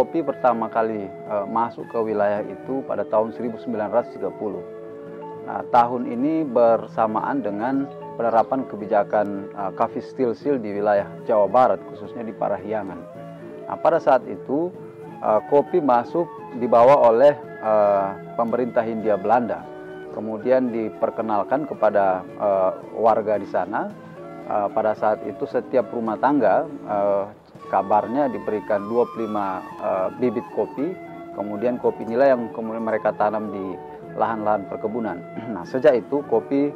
kopi pertama kali masuk ke wilayah itu pada tahun 1930. Nah, tahun ini bersamaan dengan penerapan kebijakan Coffee Steel Seal di wilayah Jawa Barat, khususnya di Parahyangan. Nah, pada saat itu kopi masuk dibawa oleh pemerintah Hindia Belanda, kemudian diperkenalkan kepada warga di sana. Pada saat itu setiap rumah tangga kabarnya diberikan 25 bibit kopi, kemudian kopi inilah yang kemudian mereka tanam di lahan-lahan perkebunan. Nah, sejak itu kopi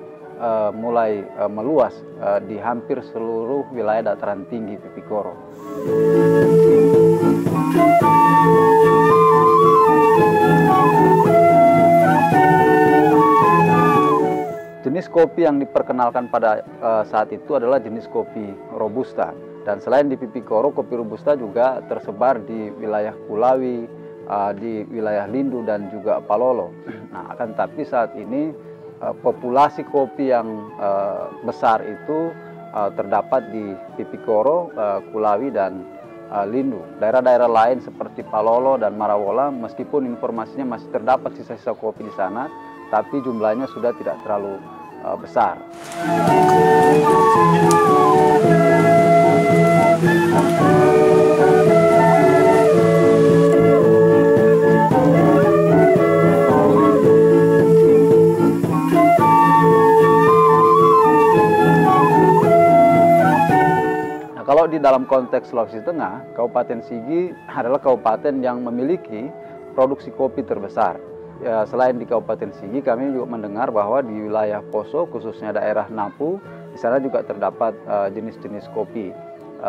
mulai meluas di hampir seluruh wilayah dataran tinggi Pipikoro. Jenis kopi yang diperkenalkan pada saat itu adalah jenis kopi Robusta. Dan selain di Pipikoro, kopi Robusta juga tersebar di wilayah Kulawi, di wilayah Lindu dan juga Palolo. Nah, akan tapi saat ini populasi kopi yang besar itu terdapat di Pipikoro, Kulawi dan Lindu. Daerah-daerah lain seperti Palolo dan Marawola, meskipun informasinya masih terdapat sisa-sisa kopi di sana, tapi jumlahnya sudah tidak terlalu besar. Kalau di dalam konteks Sulawesi Tengah, Kabupaten Sigi adalah kabupaten yang memiliki produksi kopi terbesar. Ya, selain di Kabupaten Sigi, kami juga mendengar bahwa di wilayah Poso, khususnya daerah Napu, di sana juga terdapat jenis-jenis kopi,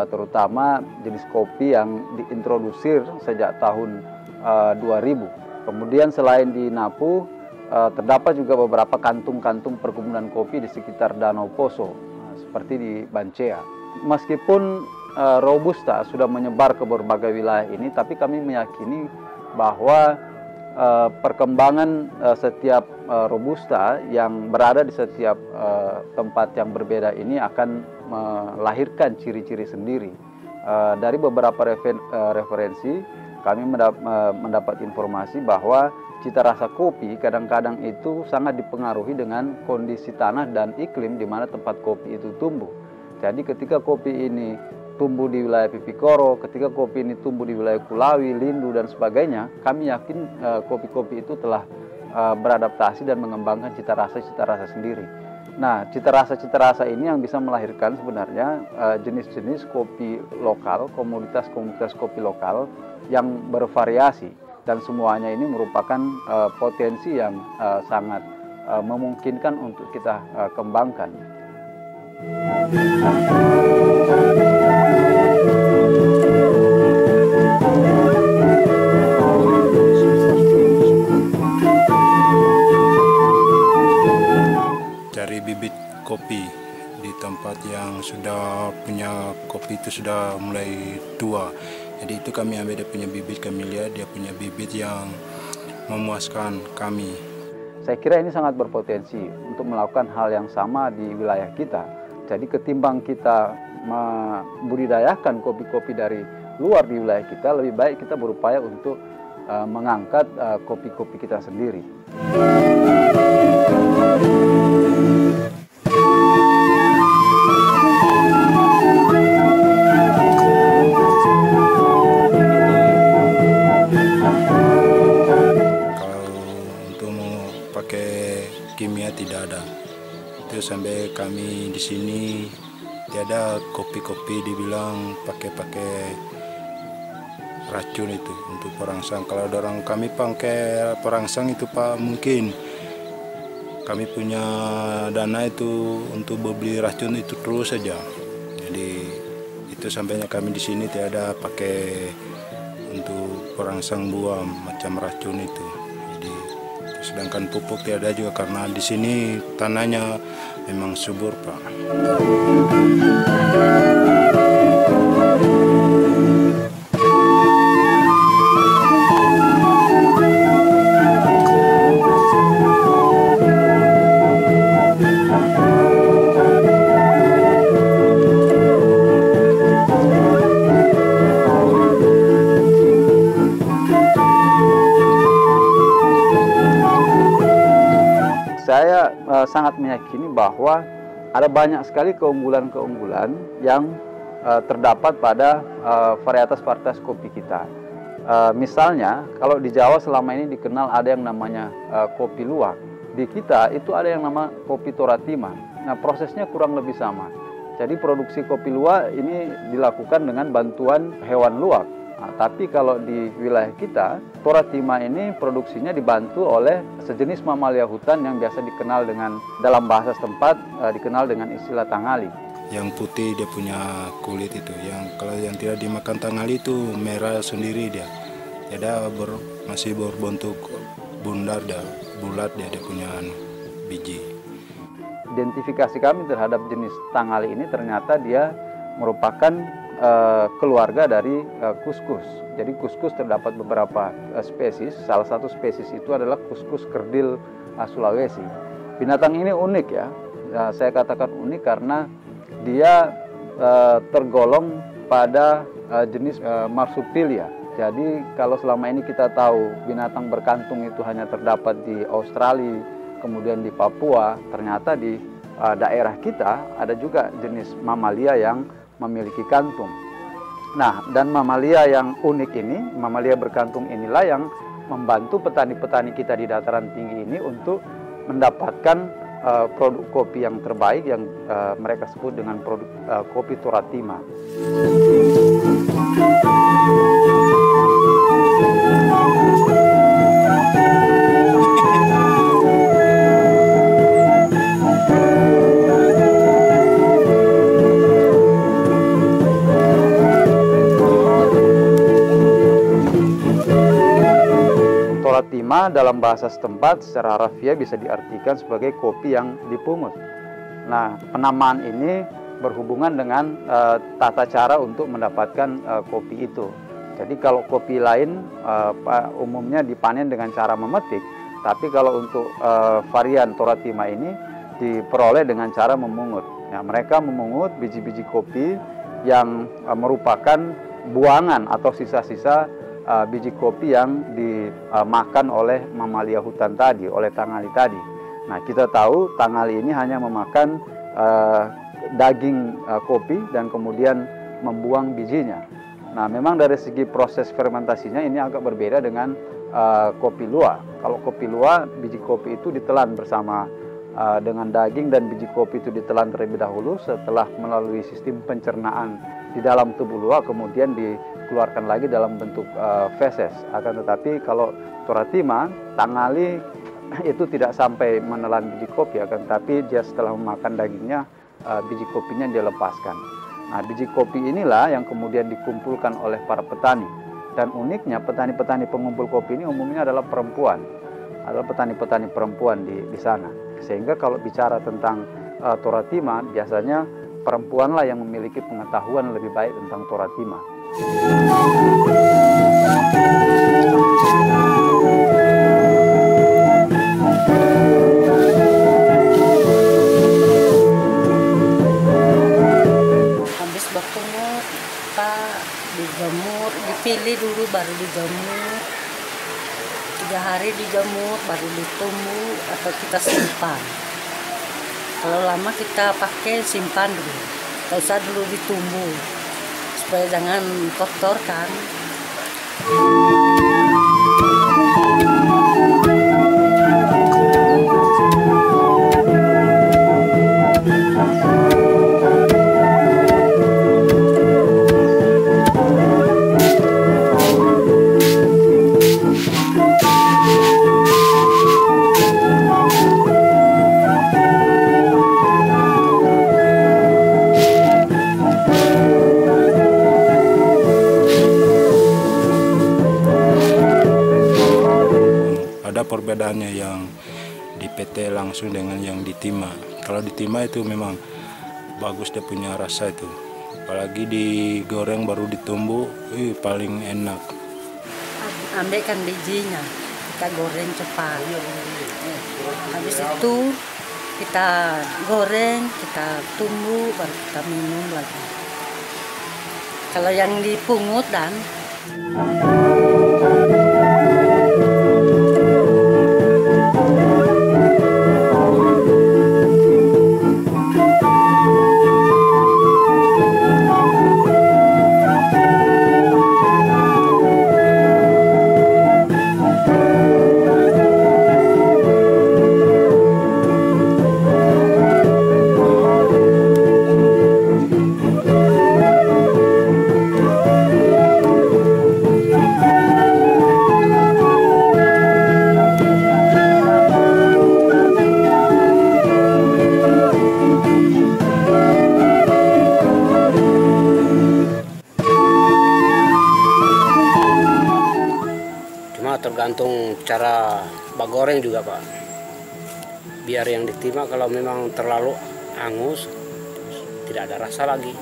terutama jenis kopi yang diintrodusir sejak tahun 2000. Kemudian selain di Napu, terdapat juga beberapa kantung-kantung perkebunan kopi di sekitar Danau Poso, seperti di Bancea. Meskipun Robusta sudah menyebar ke berbagai wilayah ini, tapi kami meyakini bahwa perkembangan setiap Robusta yang berada di setiap tempat yang berbeda ini akan melahirkan ciri-ciri sendiri. Dari beberapa referensi, kami mendapat informasi bahwa cita rasa kopi kadang-kadang itu sangat dipengaruhi dengan kondisi tanah dan iklim di mana tempat kopi itu tumbuh. Jadi ketika kopi ini tumbuh di wilayah Pipikoro, ketika kopi ini tumbuh di wilayah Kulawi, Lindu, dan sebagainya, kami yakin kopi-kopi itu telah beradaptasi dan mengembangkan cita rasa sendiri. Nah, cita rasa ini yang bisa melahirkan sebenarnya jenis-jenis kopi lokal, komoditas kopi lokal yang bervariasi. Dan semuanya ini merupakan potensi yang sangat memungkinkan untuk kita kembangkan. Cari bibit kopi di tempat yang sudah punya kopi itu sudah mulai tua. Jadi itu kami ambil dia punya bibit, kami lihat dia punya bibit yang memuaskan kami. Saya kira ini sangat berpotensi untuk melakukan hal yang sama di wilayah kita. Jadi ketimbang kita membudidayakan kopi-kopi dari luar di wilayah kita, lebih baik kita berupaya untuk mengangkat kopi-kopi kita sendiri. Kalau untuk mau pakai kimia tidak ada. Itu sampai kami di sini tiada kopi-kopi dibilang pakai racun itu untuk perangsang. Kalau orang kami pakai perangsang itu Pak, mungkin kami punya dana itu untuk beli racun itu terus saja. Jadi itu sampainya kami di sini tiada pakai untuk perangsang buah macam racun itu. Jadi sedangkan pupuk tiada juga karena di sini tanahnya memang subur Pak. sangat meyakini bahwa ada banyak sekali keunggulan-keunggulan yang terdapat pada varietas-varietas kopi kita. Misalnya, kalau di Jawa selama ini dikenal ada yang namanya kopi luwak. Di kita itu ada yang nama kopi toratima. Nah, prosesnya kurang lebih sama. Jadi produksi kopi luwak ini dilakukan dengan bantuan hewan luwak. Nah, tapi kalau di wilayah kita, toratima ini produksinya dibantu oleh sejenis mamalia hutan yang biasa dikenal dengan, dalam bahasa setempat, dikenal dengan istilah tangali. Yang putih dia punya kulit itu, yang kalau yang tidak dimakan tangali itu merah sendiri dia. Dia masih berbentuk bundar dia, bulat dia punya biji. Identifikasi kami terhadap jenis tangali ini ternyata dia merupakan keluarga dari kuskus. Jadi kuskus terdapat beberapa spesies. Salah satu spesies itu adalah kuskus kerdil Sulawesi. Binatang ini unik ya. Saya katakan unik karena dia tergolong pada jenis marsupilia. Jadi kalau selama ini kita tahu binatang berkantung itu hanya terdapat di Australia, kemudian di Papua, ternyata di daerah kita ada juga jenis mamalia yang memiliki kantung. Nah, dan mamalia yang unik ini, mamalia berkantung inilah yang membantu petani-petani kita di dataran tinggi ini untuk mendapatkan produk kopi yang terbaik yang mereka sebut dengan produk kopi toratima. Toratima dalam bahasa setempat secara harfiah bisa diartikan sebagai kopi yang dipungut. Nah, penamaan ini berhubungan dengan tata cara untuk mendapatkan kopi itu. Jadi kalau kopi lain umumnya dipanen dengan cara memetik, tapi kalau untuk varian toratima ini diperoleh dengan cara memungut. Ya, mereka memungut biji-biji kopi yang merupakan buangan atau sisa-sisa biji kopi yang dimakan oleh mamalia hutan tadi, oleh tangali tadi. Nah, kita tahu tangali ini hanya memakan daging kopi dan kemudian membuang bijinya. Nah, memang dari segi proses fermentasinya ini agak berbeda dengan kopi luwak. Kalau kopi luwak, biji kopi itu ditelan bersama dengan daging dan biji kopi itu ditelan terlebih dahulu. Setelah melalui sistem pencernaan di dalam tubuh luwak, kemudian dikeluarkan lagi dalam bentuk feses. Akan tetapi kalau toratima, tangali itu tidak sampai menelan biji kopi, akan tetapi dia setelah memakan dagingnya, biji kopinya dia lepaskan. Nah, biji kopi inilah yang kemudian dikumpulkan oleh para petani. Dan uniknya petani-petani pengumpul kopi ini umumnya adalah perempuan, adalah petani-petani perempuan di sana. Sehingga kalau bicara tentang toratima, biasanya perempuanlah yang memiliki pengetahuan lebih baik tentang toratima. Habis berpungut, kita dijemur, dipilih dulu baru dijemur. 3 hari dijemur baru ditumbuh atau kita simpan. Kalau lama kita pakai simpan dulu, nggak usah dulu ditumbuh supaya jangan kotor kan. Perbedaannya yang di PT langsung dengan yang ditima. Kalau ditima itu memang bagus, dia punya rasa itu. Apalagi digoreng baru ditumbuk, paling enak. Ambilkan bijinya, kita goreng cepat. Habis itu kita goreng, kita tumbuk, baru kita minum lagi. Kalau yang dipungut dan Tergantung cara bagoreng juga Pak. Biar yang diterima kalau memang terlalu angus, tidak ada rasa lagi.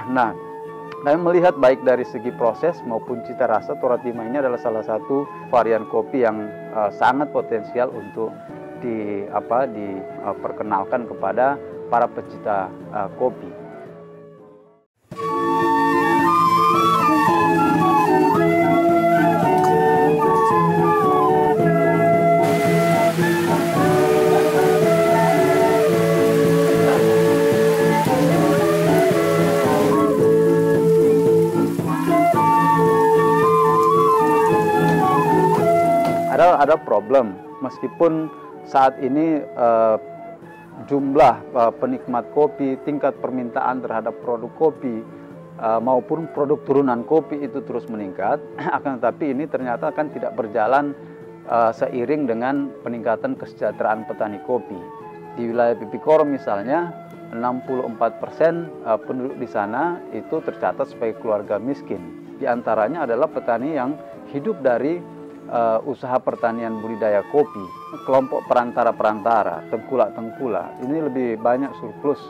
Nah, kami melihat baik dari segi proses maupun cita rasa, Toratima ini adalah salah satu varian kopi yang sangat potensial untuk diperkenalkan kepada para pecinta kopi. Ada problem, meskipun saat ini jumlah penikmat kopi, tingkat permintaan terhadap produk kopi maupun produk turunan kopi itu terus meningkat, akan tetapi ini ternyata kan tidak berjalan seiring dengan peningkatan kesejahteraan petani kopi. Di wilayah Pipikoro misalnya, 64% penduduk di sana itu tercatat sebagai keluarga miskin. Di antaranya adalah petani yang hidup dari usaha pertanian budidaya kopi. Kelompok perantara-perantara, tengkulak-tengkulak, ini lebih banyak surplus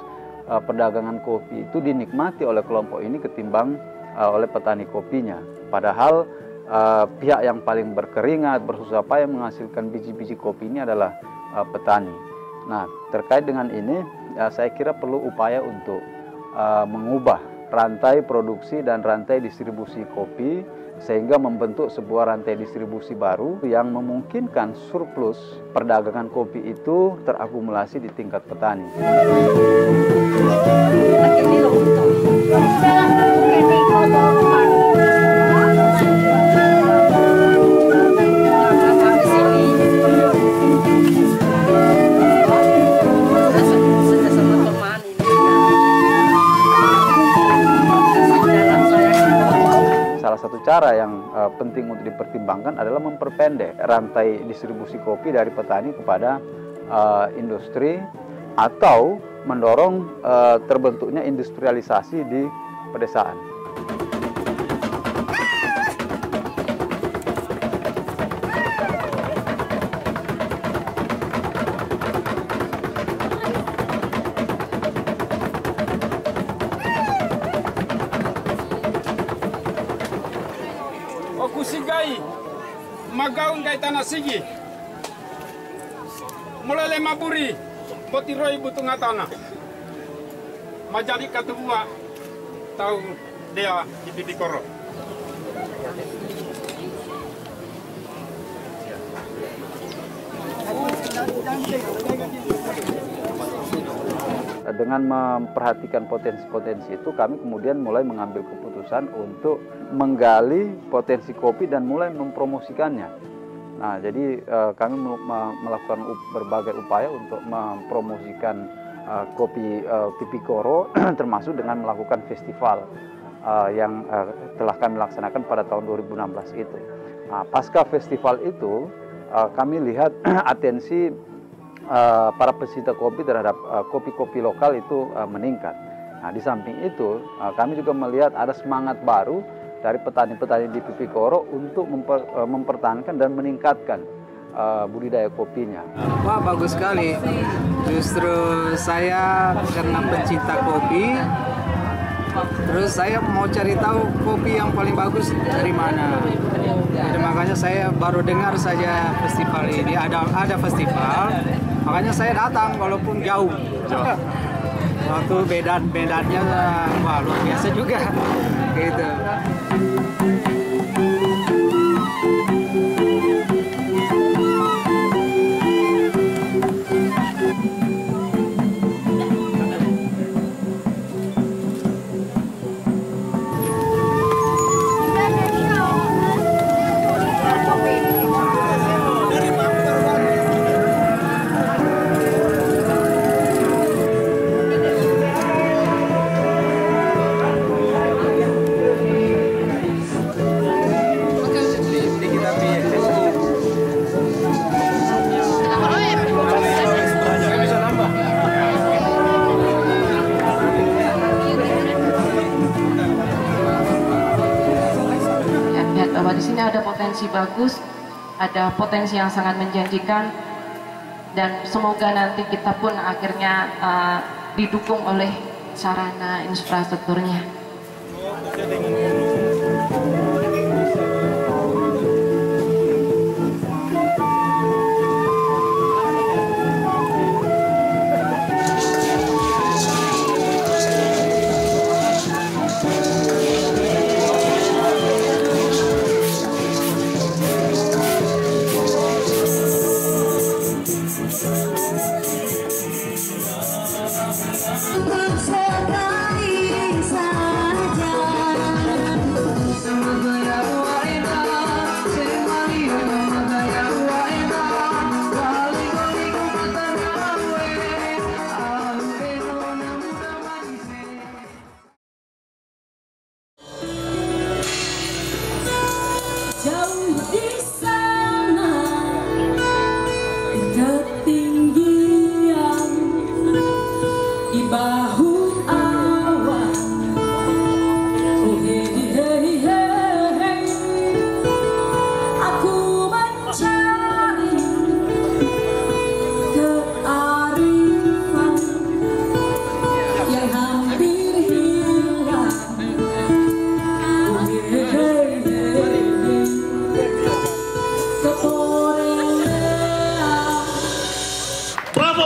perdagangan kopi itu dinikmati oleh kelompok ini ketimbang oleh petani kopinya. Padahal pihak yang paling berkeringat, bersusah payah menghasilkan biji-biji kopi ini adalah petani. Nah, terkait dengan ini, saya kira perlu upaya untuk mengubah rantai produksi dan rantai distribusi kopi, sehingga membentuk sebuah rantai distribusi baru yang memungkinkan surplus perdagangan kopi itu terakumulasi di tingkat petani. Salah satu cara yang penting untuk dipertimbangkan adalah memperpendek rantai distribusi kopi dari petani kepada industri, atau mendorong terbentuknya industrialisasi di pedesaan. Kusigai magaun kay tanah sigi mulai 5 buri botiroi butung tanah majadi katua tahu dia di Pipikoro. Dengan memperhatikan potensi-potensi itu, kami kemudian mulai mengambil keputusan untuk menggali potensi kopi dan mulai mempromosikannya. Nah, jadi kami melakukan berbagai upaya untuk mempromosikan kopi Pipikoro, termasuk dengan melakukan festival yang telah kami laksanakan pada tahun 2016 itu. Nah, pasca festival itu, kami lihat atensi para pecinta kopi terhadap kopi-kopi lokal itu meningkat. Nah, di samping itu kami juga melihat ada semangat baru dari petani-petani di Pipikoro untuk mempertahankan dan meningkatkan budidaya kopinya. Wah, bagus sekali. Justru saya karena pencinta kopi, Terus saya mau cari tahu kopi yang paling bagus dari mana. Jadi makanya saya baru dengar saja festival ini, ada festival, makanya saya datang walaupun jauh. Waktu bedannya wah luar biasa juga gitu. Di sini ada potensi bagus, ada potensi yang sangat menjanjikan, dan semoga nanti kita pun akhirnya didukung oleh sarana infrastrukturnya.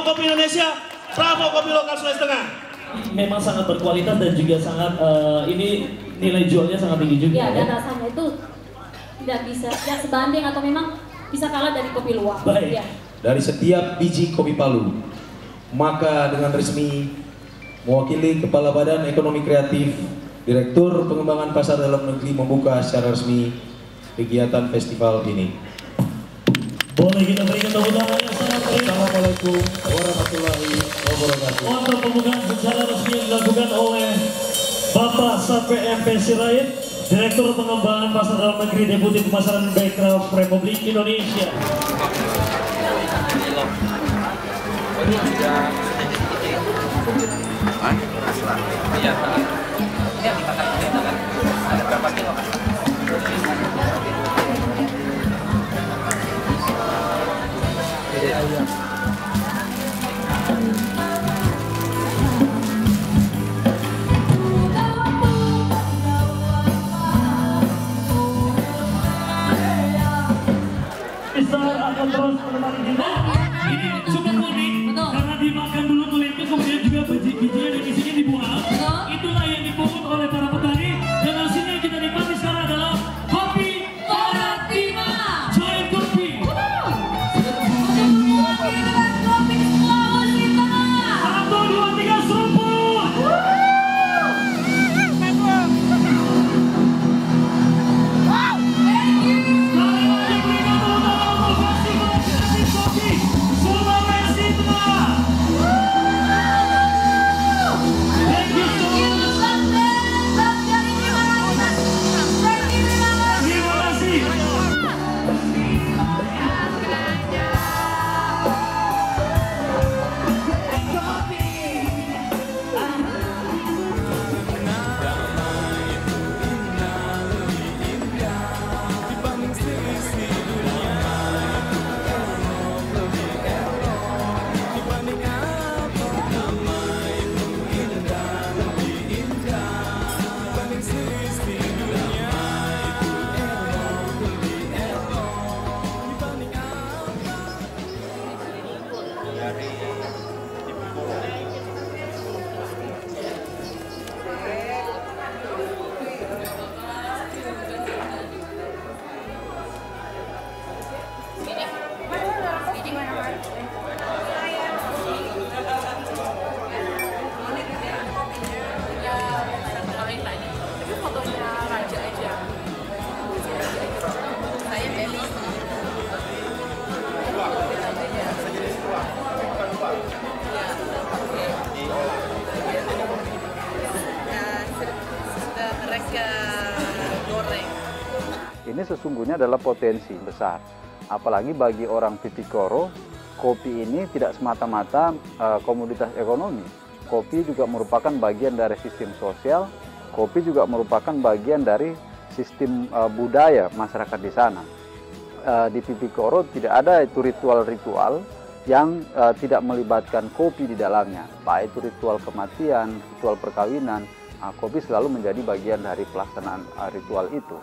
Kopi Indonesia, bravo kopi lokal Sulawesi Tengah. Memang sangat berkualitas dan juga sangat ini nilai jualnya sangat tinggi juga. Ya, dan rasanya itu tidak bisa sebanding atau memang bisa kalah dari kopi luwak. Baik. Ya. Dari setiap biji kopi Palu, maka dengan resmi mewakili Kepala Badan Ekonomi Kreatif, Direktur Pengembangan Pasar Dalam Negeri membuka secara resmi kegiatan festival ini. Boleh kita berikan tepuk tangan yang sangat meriah. Assalamualaikum warahmatullahi wabarakatuh. Untuk pembukaan secara resmi yang dilakukan oleh Bapak Sape MP Sirait, Direktur Pengembangan Pasar Dalam Negeri, Deputi Pemasaran Bekraf Republik Indonesia. Ada berapa kilo? Akan terus menemani kita. Ini cukup unik karena dimakan dulu kulitnya, kemudian juga biji-bijian yang isinya dibuang. Itulah yang dipungut oleh para petani, dan hasilnya kita nikmati sekarang adalah kopi Toratima. Join kopi. dari ini sesungguhnya adalah potensi besar. Apalagi bagi orang Pipikoro, kopi ini tidak semata-mata komoditas ekonomi. Kopi juga merupakan bagian dari sistem sosial, kopi juga merupakan bagian dari sistem budaya masyarakat di sana. Di Pipikoro tidak ada itu ritual-ritual yang tidak melibatkan kopi di dalamnya. Baik itu ritual kematian, ritual perkawinan, kopi selalu menjadi bagian dari pelaksanaan ritual itu.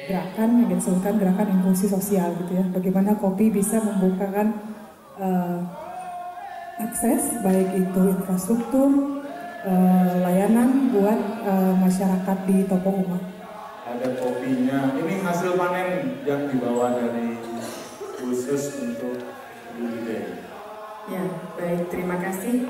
Gerakan yang disebutkan gerakan inklusi sosial gitu ya. Bagaimana kopi bisa membukakan akses baik itu infrastruktur, layanan buat masyarakat di toko rumah. Ada kopinya. Ini hasil panen yang dibawa dari khusus untuk budidaya. Ya, baik, terima kasih.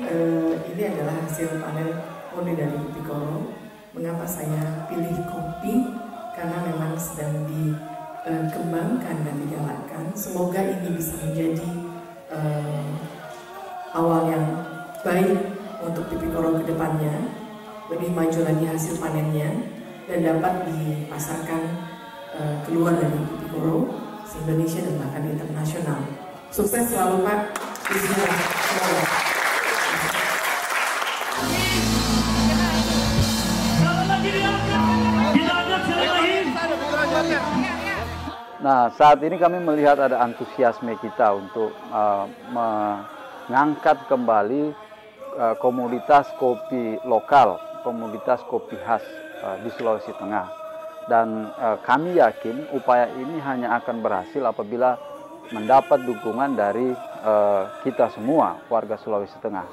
Ini adalah hasil panen murni dari Pipikoro. Mengapa saya pilih kopi? Karena memang sedang dikembangkan dan digalakkan. Semoga ini bisa menjadi awal yang baik untuk Pipikoro ke depannya, lebih maju lagi hasil panennya, dan dapat dipasarkan keluar dari Pipikoro, se-Indonesia dan bahkan internasional. Sukses selalu Pak. Bismillah. Nah, saat ini kami melihat ada antusiasme kita untuk mengangkat kembali komoditas kopi lokal, komoditas kopi khas di Sulawesi Tengah. Dan kami yakin upaya ini hanya akan berhasil apabila mendapat dukungan dari kita semua warga Sulawesi Tengah.